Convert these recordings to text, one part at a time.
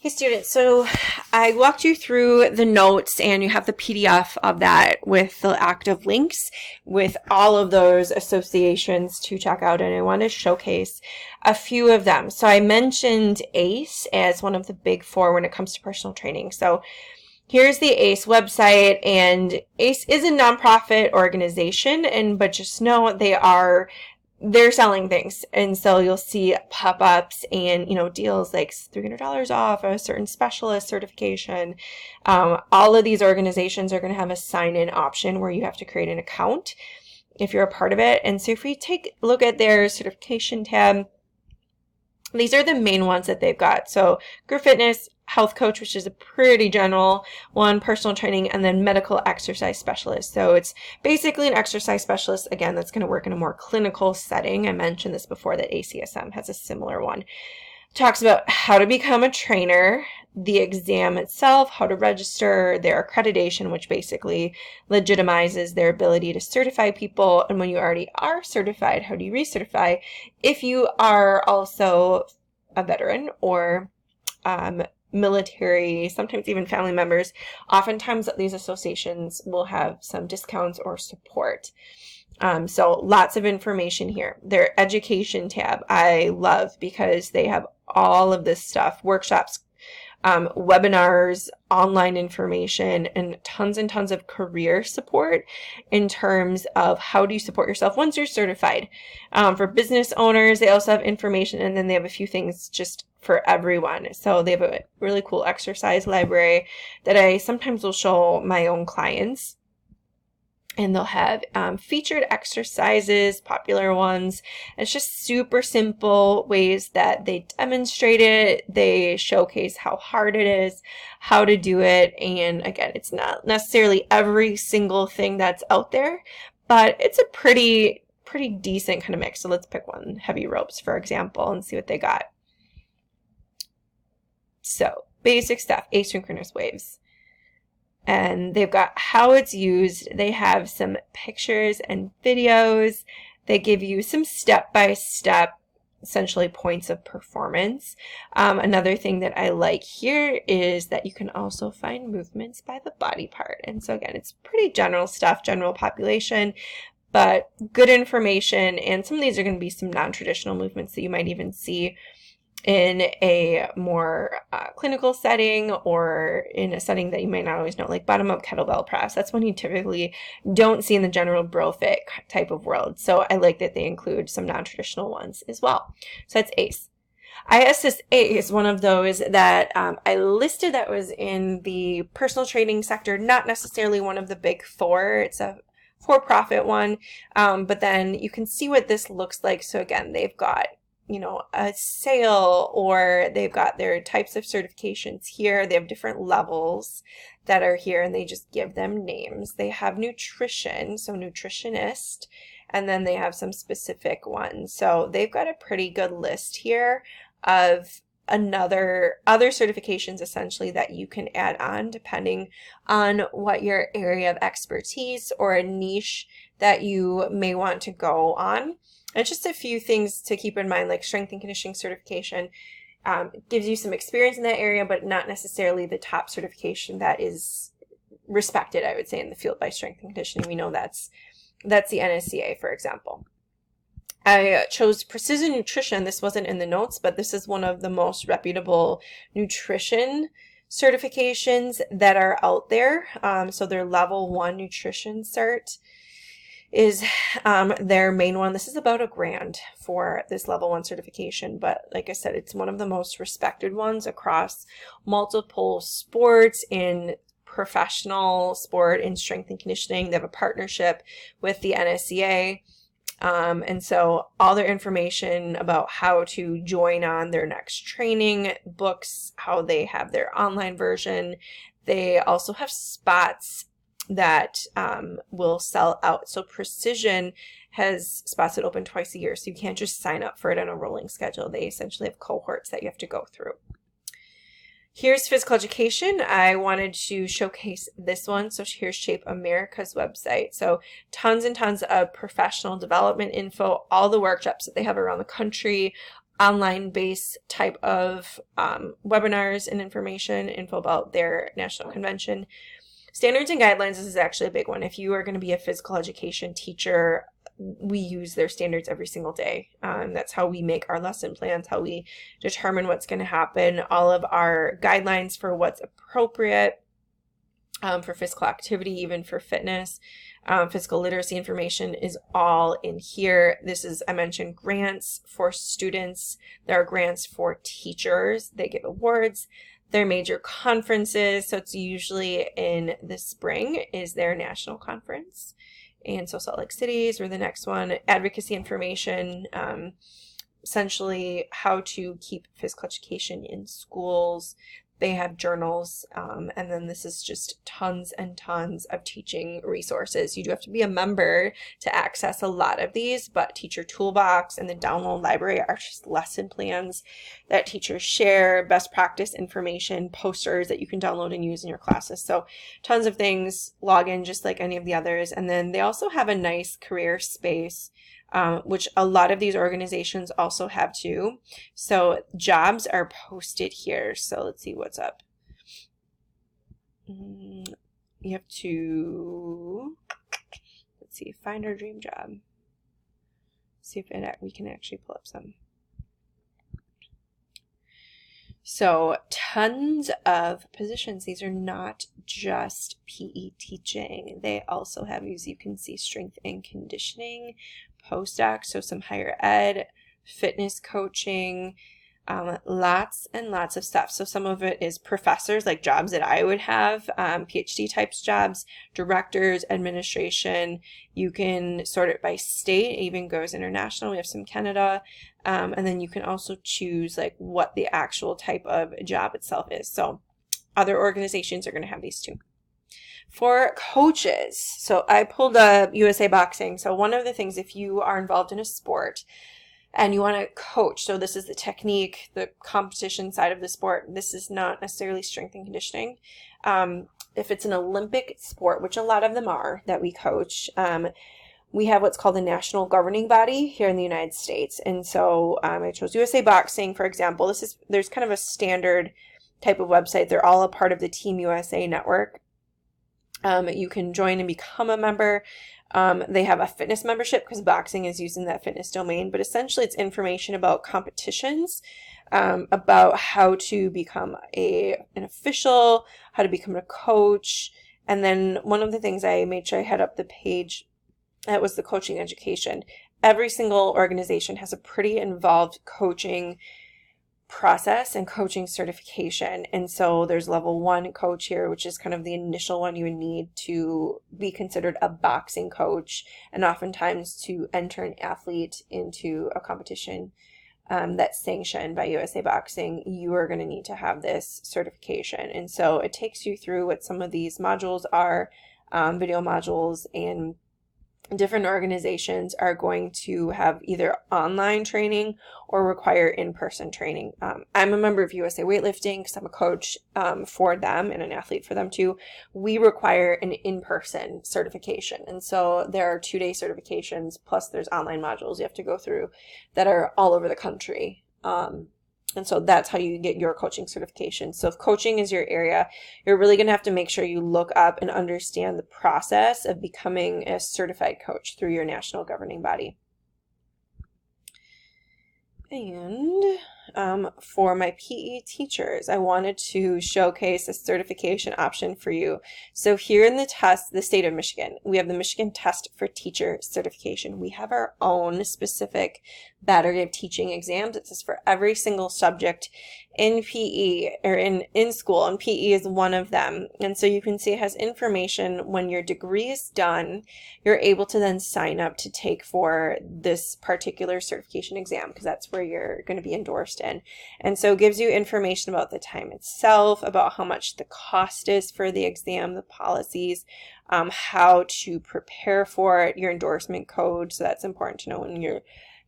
Hey students, so I walked you through the notes and you have the PDF of that with the active links with all of those associations to check out, and I want to showcase a few of them. So I mentioned ACE as one of the big four when it comes to personal training. So here's the ACE website, and ACE is a nonprofit organization, but just know they're selling things, and so you'll see pop-ups and deals like $300 off a certain specialist certification. All of these organizations are going to have a sign-in option where you have to create an account if you're a part of it. And so if we take a look at their certification tab, these are the main ones that they've got. So group fitness, health coach, which is a pretty general one, personal training, and then medical exercise specialist. So it's basically an exercise specialist, again, that's going to work in a more clinical setting. I mentioned this before that ACSM has a similar one. Talks about how to become a trainer, the exam itself, how to register, their accreditation, which basically legitimizes their ability to certify people. And when you already are certified, how do you recertify? If you are also a veteran or military, sometimes even family members, oftentimes these associations will have some discounts or support. So lots of information here. Their education tab I love because they have all of this stuff, workshops, webinars, online information, and tons of career support in terms of how do you support yourself once you're certified. For business owners, they also have information, and then they have a few things just for everyone. So they have a really cool exercise library that I sometimes will show my own clients. And they'll have featured exercises, popular ones. It's just super simple ways that they demonstrate it. They showcase how hard it is, how to do it. And again, it's not necessarily every single thing that's out there, but it's a pretty decent kind of mix. So let's pick one, heavy ropes, for example, and see what they got. So basic stuff, asynchronous waves. And they've got how it's used. They have some pictures and videos. They give you some step-by-step, essentially points of performance. Another thing that I like here is that you can also find movements by the body part. And so again, it's pretty general stuff, general population, but good information. And some of these are going to be some non-traditional movements that you might even see in a more clinical setting, or in a setting that you might not always know, like bottom-up kettlebell press. That's one you typically don't see in the general bro fit type of world. So I like that they include some non-traditional ones as well. So that's ACE. ISSA is one of those that I listed that was in the personal training sector, not necessarily one of the big four. It's a for-profit one, but then you can see what this looks like. So again, they've got a sale, or they've got their types of certifications here. They have different levels that are here, and they just give them names. They have nutrition, so nutritionist, and then they have some specific ones. So they've got a pretty good list here of other certifications essentially that you can add on depending on what your area of expertise or a niche that you may want to go on. And just a few things to keep in mind, like strength and conditioning certification gives you some experience in that area, but not necessarily the top certification that is respected, I would say, in the field by strength and conditioning. We know that's the NSCA, for example. I chose Precision Nutrition. This wasn't in the notes, but this is one of the most reputable nutrition certifications that are out there. So their level 1 nutrition cert is their main one. This is about $1,000 for this level 1 certification, but like I said, it's one of the most respected ones across multiple sports, in professional sport, in strength and conditioning. They have a partnership with the NSCA. And so all their information about how to join on their next training, books, how they have their online version. They also have spots that will sell out. So Precision has spots that open twice a year, so you can't just sign up for it on a rolling schedule. They essentially have cohorts that you have to go through. Here's physical education. I wanted to showcase this one. So here's Shape America's website. So tons and tons of professional development info, all the workshops that they have around the country, online based type of webinars and information, info about their national convention. Standards and guidelines is actually a big one. If you are going to be a physical education teacher, we use their standards every single day. That's how we make our lesson plans, how we determine what's going to happen, all of our guidelines for what's appropriate for physical activity, even for fitness. Physical literacy information is all in here. This is, I mentioned, grants for students. There are grants for teachers. They get awards. Their major conferences, so it's usually in the spring, is their national conference. And so Salt Lake City is where the next one. Advocacy information, essentially how to keep physical education in schools. They have journals, and then this is just tons and tons of teaching resources. You do have to be a member to access a lot of these, but Teacher Toolbox and the download library are just lesson plans that teachers share, best practice information, posters that you can download and use in your classes. So tons of things, log in just like any of the others. And then they also have a nice career space, which a lot of these organizations also have too. So jobs are posted here. So let's see what's up. You have to, let's see, find our dream job. See if we can actually pull up some. So tons of positions. These are not just PE teaching. They also have, as you can see, strength and conditioning, postdoc, so some higher ed, fitness coaching, lots and lots of stuff. So some of it is professors, like jobs that I would have, PhD types jobs, directors, administration. You can sort it by state, it even goes international. We have some Canada. And then you can also choose like what the actual type of job itself is. So other organizations are going to have these too. For coaches, so I pulled up USA Boxing. So one of the things, if you are involved in a sport and you want to coach, so this is the technique, the competition side of the sport. This is not necessarily strength and conditioning. If it's an Olympic sport, which a lot of them are that we coach, we have what's called the national governing body here in the United States. And so I chose USA Boxing, for example. There's kind of a standard type of website. They're all a part of the Team USA network. You can join and become a member. They have a fitness membership because boxing is used in that fitness domain, but essentially it's information about competitions, about how to become an official, how to become a coach. And then one of the things I made sure I had up the page, that was the coaching education. Every single organization has a pretty involved coaching process and coaching certification. And so there's level 1 coach here, which is kind of the initial one you would need to be considered a boxing coach, and oftentimes to enter an athlete into a competition that's sanctioned by USA Boxing, you are going to need to have this certification. And so it takes you through what some of these modules are, video modules, and different organizations are going to have either online training or require in-person training. I'm a member of USA Weightlifting because I'm a coach for them and an athlete for them too. We require an in-person certification. And so there are 2-day certifications, plus there's online modules you have to go through that are all over the country. And so that's how you get your coaching certification. So if coaching is your area, you're really going to have to make sure you look up and understand the process of becoming a certified coach through your national governing body. And for my PE teachers, I wanted to showcase a certification option for you. So here in the state of Michigan, we have the Michigan Test for Teacher Certification. We have our own specific battery of teaching exams. This is for every single subject in PE or in school, and PE is one of them. And so you can see it has information. When your degree is done, you're able to then sign up to take for this particular certification exam, because that's where you're going to be endorsed in. And so it gives you information about the time itself, about how much the cost is for the exam, the policies, how to prepare for it, your endorsement code. So that's important to know when you're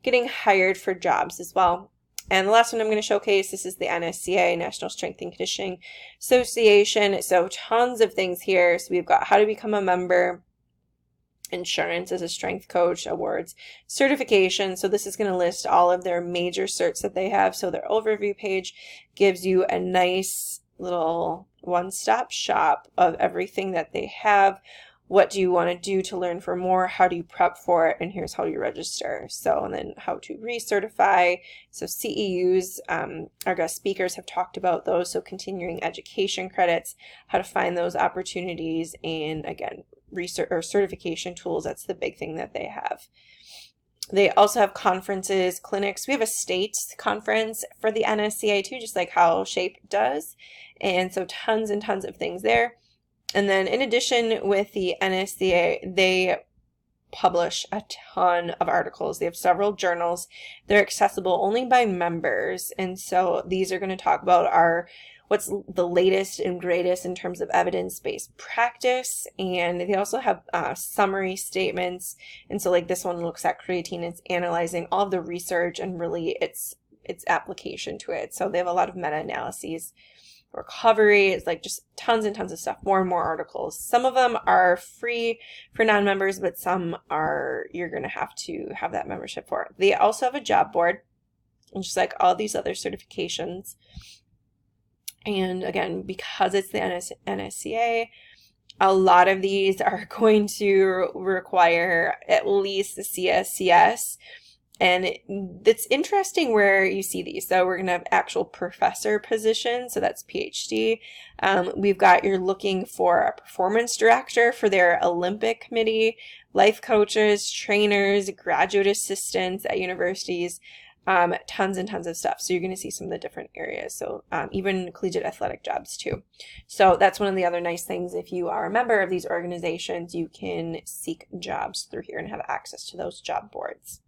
getting hired for jobs as well. And the last one I'm going to showcase, this is the NSCA, National Strength and Conditioning Association. So tons of things here. So we've got how to become a member, insurance as a strength coach, awards, certification. So this is going to list all of their major certs that they have. So their overview page gives you a nice little one-stop shop of everything that they have. What do you want to do to learn for more? How do you prep for it? And here's how you register. So, and then how to recertify. So CEUs, our guest speakers have talked about those. So continuing education credits, how to find those opportunities, and again, research or certification tools. That's the big thing that they have. They also have conferences, clinics. We have a state conference for the NSCA too, just like how SHAPE does. And so tons and tons of things there. And then in addition with the NSCA, they publish a ton of articles. They have several journals. They're accessible only by members. And so these are going to talk about what's the latest and greatest in terms of evidence-based practice. And they also have summary statements. And so like this one looks at creatine. It's analyzing all of the research and really its application to it. So they have a lot of meta-analyses. Recovery is like just tons and tons of stuff, more and more articles. Some of them are free for non-members, but some you're going to have that membership for. They also have a job board, and just like all these other certifications. And again, because it's the NSCA, a lot of these are going to require at least the CSCS. And it's interesting where you see these. So we're going to have actual professor positions. So that's PhD. We've got, you're looking for a performance director for their Olympic committee, life coaches, trainers, graduate assistants at universities, tons and tons of stuff. So you're going to see some of the different areas. So even collegiate athletic jobs too. So that's one of the other nice things. If you are a member of these organizations, you can seek jobs through here and have access to those job boards.